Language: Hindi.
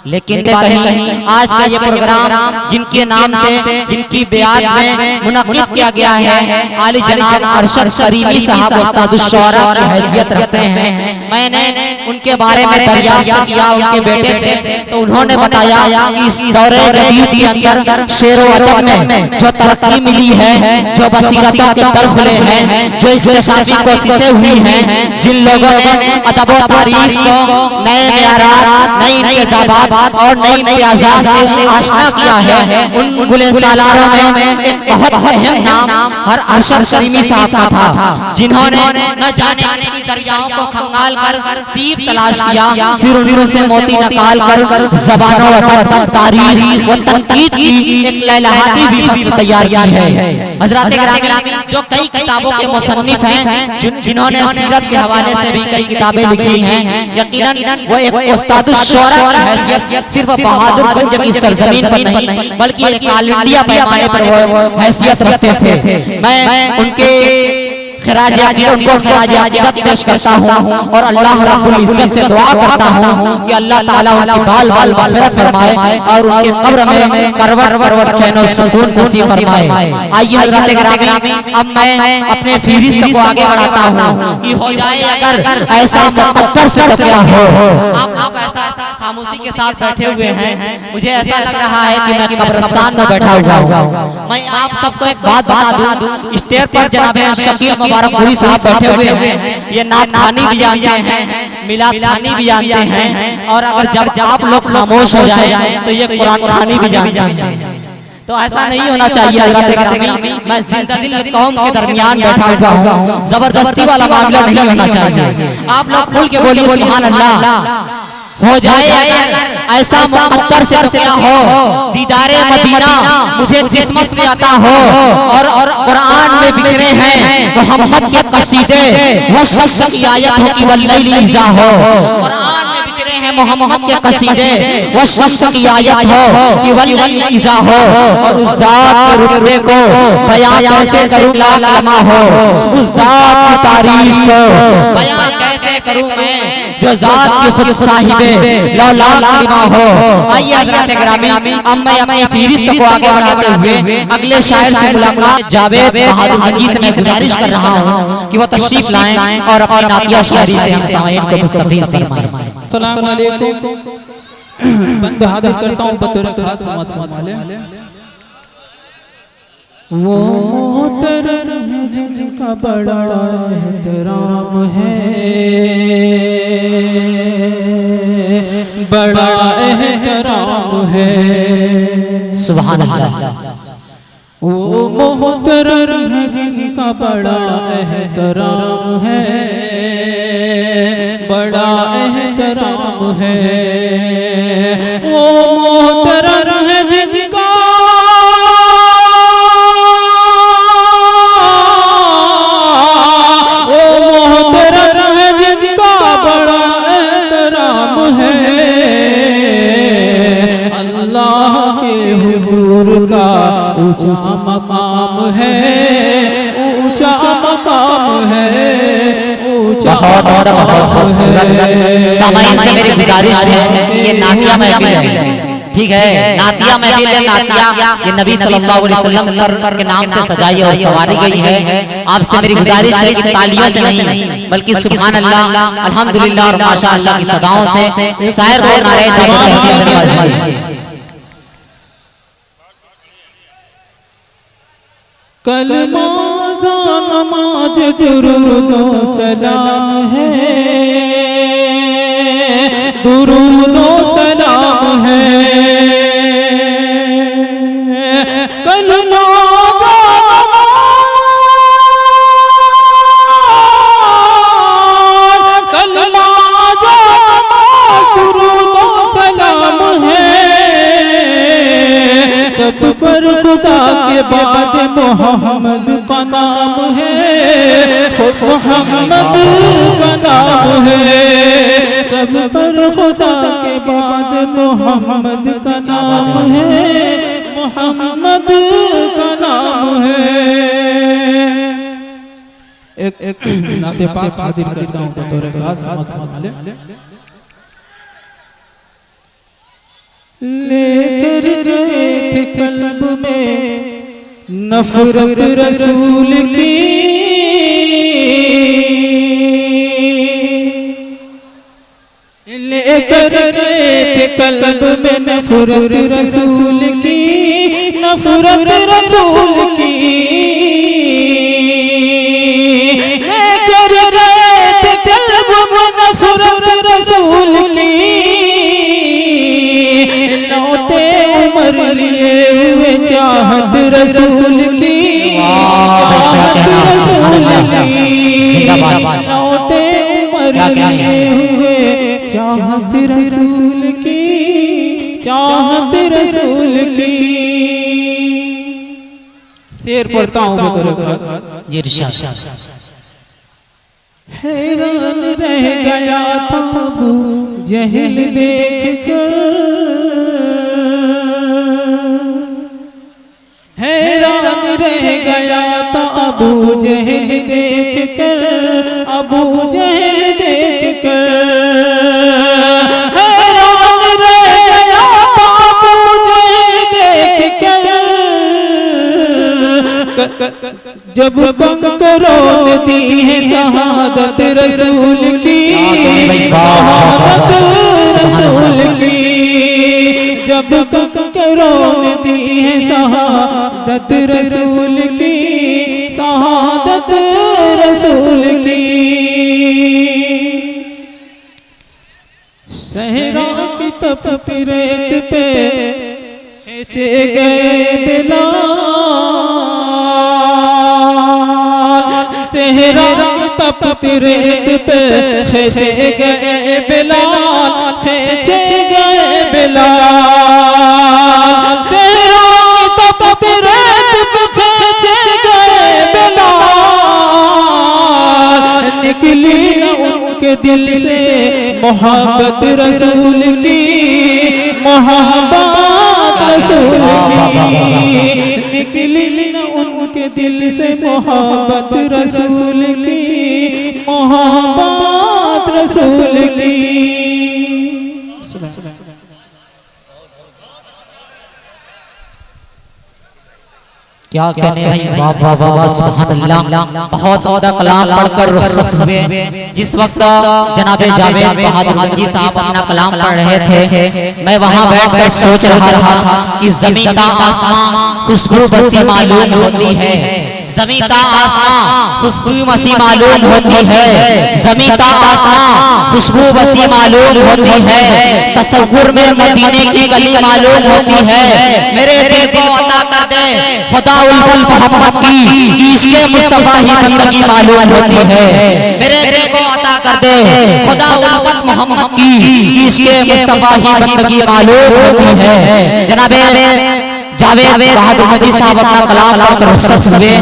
लेकिन कहीं आज का ये प्रोग्राम जिनके नाम से जिनकी बेयाद में मुनक्किद किया गया है, आली जनाब अरशद करीमी साहब उस्तादुश शौरा की हैसियत रखते हैं। मैंने उनके बारे में दरियाफ्त किया उनके बेटे से, तो उन्होंने बताया कि इस दौरे जदीद के अंदर शेर व अदब में जो तरक्की मिली है, जो बसीरतों के दर खुले हैं, जो इख्तिसासी कोशिशें हुई हैं, जिन लोगों ने अदब व तारीफ को नए मेयारात, नई इंतजामात और नई इम्तियाजात से आशना किया है, उन गुले सालारों में एक बहुत अहम नाम हर अरशद करीमी साहब का था, जिन्होंने न जाने कितनी दरियाओं को खंगाल कर सीप तलाश किया, फिर उनमें से मोती निकाल कर ज़बानों व तारीख व तनकीद की एक लहलहाती भी फसल तैयार की है। हज़रात गिरामी, जो कई किताबों के मुसन्निफ हैं, जिन्होंने सीरत के हवाले से भी कई किताबें लिखी हैं, यकीनन वो एक उस्तादुश शौरा की हैसियत सिर्फ बहादुरगंज की सरजमीन पर नहीं बल्कि एक ऑल इंडिया पैमाने पर वो हैसियत रखते थे। मैं उनको खिराज अकीदत पेश करता हूँ और अल्लाह रब्बुल इज्जत से दुआ करता हूँ कि अल्लाह ताला उनकी बाल बाल मग़फ़िरत फरमाए और उनके कब्र में करवट करवट चैन और सुकून नसीब फरमाए। आइए हज़रात गिरामी, अब मैं अपने फहरिस्त को आगे बढ़ाता हूँ कि हो जाए अगर ऐसा मुक़द्दर से तो क्या हो। आप लोग ऐसा खामोशी के साथ बैठे हुए हैं, मुझे ऐसा लग रहा है कि मैं कब्रिस्तान में बैठा हुआ हूँ। मैं आप सबको एक बात बता दूं, स्टेज पर जनाब शकील मुबारकपुरी साहब बैठे हुए हैं, ये नात खानी भी जानते हैं, मिलाद खानी भी जानते हैं, और अगर जब आप लोग खामोश हो जाए तो ये कुरान खानी भी जानते हैं। तो ऐसा नहीं होना चाहिए हज़रात गिरामी, मैं जिंदा दिल कौम के दरमियान बैठा हुआ हूँ, जबरदस्ती वाला मामला नहीं होना चाहिए। आप लोग खुल के बोलिए सुभान अल्लाह। हो जाए अगर ऐसा मुक़द्दर से तो क्या हो, दीदारे मदीना मुझे किस्मत से आता हो, और कुरान में बिखरे हैं मोहम्मद के कसीदे, वो शख्स की आयत हो कि वल्लैल इज़ा हो। कुरान में बिखरे हैं मोहम्मद के कसीदे, वो शख्स की आयत हो कि वल्लैल इज़ा हो, और उस ज़ात के रुतबे को बयां कैसे करूं लाख लम्हा हो, उस ज़ात की तारीफ को बयां कैसे करूं मैं जो ज़ात की खुद साहिबे लौलाक लिमा हो। आइए हज़रात गिरामी, अब मैं अपनी फहरिस्त को आगे बढ़ाते हुए अगले शायर से मुलाकात जावेद बहादुर हकी से मैं गुजारिश कर रहा हूँ कि वो तशरीफ लाएं और अपनी नातिया शायरी से हम सामईन को मुस्तफ़ीज़ फरमाएं। अस्सलाम वालेकुम। बंद हाजिर करता हूँ बतौर खास समाअत फरमाले। वो मोहतरम है जिनका बड़ा एहतराम है, बड़ा एहतराम है। सुभान अल्लाह। वो मोहतरम है जिनका बड़ा एहतराम है, बड़ा एहतराम है। वो मोहतरम है जिनका का ऊंचा मकाम है, ऊंचा मकाम है, ऊंचा बहुत खूबसूरत। सामईन से मेरी गुजारिश है कि ये नातिया महफिल है, ठीक है, नातिया महफिल है। नातिया ये नबी सल्लल्लाहु अलैहि वसल्लम के नाम से सजाई और संवारी गई है। आपसे मेरी गुजारिश है कि तालियों से नहीं बल्कि सुभान अल्लाह, अल्हम्दुलिल्लाह और माशाअल्लाह की सदाओं से शायर को नारे तहसीन से नवाजिए। कलमा नमाज दुरूद सलाम है, दुरूद सलाम है। कलमा दुरूद सलाम है, सब पर खुदा के बाद मोहम्मद का नाम है, मोहम्मद का नाम है। सब पर खुदा के बाद मोहम्मद का नाम है, मोहम्मद का नाम है। एक नाते पाक हाजिर करता हूँ बतौर खास समाअत फरमाले। लेकर गए थे कल्ब में नफरत रसूल की, लेकर गए थे कल्ब में नफरत रसूल की, नफरत रसूल की, लेकर गए थे कल्ब में नफरत रसूल की, लौटे उमर लिए हुए चाहत रसूल की, चाहत रसूल की, लौटे उमर लिए हुए चाहत रसूल की, चाहत रसूल की। शेर पढ़ता हूँ बतौर हैरान रह गया था अबू जहल देख कर, हैरान रह गया था अबू जहल देख कर, अबू जहल देख कर, हैरान रह गया था अबू जहल देख कर, जब कंकरों ने दी है शहादत रसूल की, शहादत रसूल की, जब कंकरों ने दी है शहादत रसूल की, शहादत रसूल की। सहरा की तपती रेत पे खींचे गए बिलाल, सहरा की तपती रेत पे खींचे गए बिलाल, खींचे गए बिलाल, सहरा की तपती रेत पे खींचे गए बिलाल, निकली न उनके दिल से मोहब्बत रसूल की, मोहब्बत रसूल की, निकली न उनके दिल से मोहब्बत रसूल की, मोहब्बत रसूल की। क्या कहने भाई, वाह वाह वाह वाह सुभान अल्लाह। बहुत ज़्यादा कलाम पढ़कर रुखसत हुए। जिस वक्त जनाब जावेद बहादुर गंजी साहब अपना कलाम पढ़ रहे थे, मैं वहां बैठकर सोच रहा था कि ज़मीं का आसमां खुशबू बसी मालूम होती है, ज़मीं का आसमां खुशबू बसी मालूम होती है, ज़मीं का आसमां खुशबू बसी मालूम होती है, तसव्वुर में मदीने की गली मालूम होती है। मेरे दिल को अता कर दे खुदा उल्फत मोहम्मद की, इश्क़े मुस्तफा ही बंदगी मालूम होती है। मेरे दिल को अता कर दे खुदा उल्फत मोहम्मद की, इश्क़े मुस्तफा ही बंदगी मालूम होती है। जनाब जावेद बहादुर गंजी साहब अपना कलाम पढ़कर रुखसत हुए।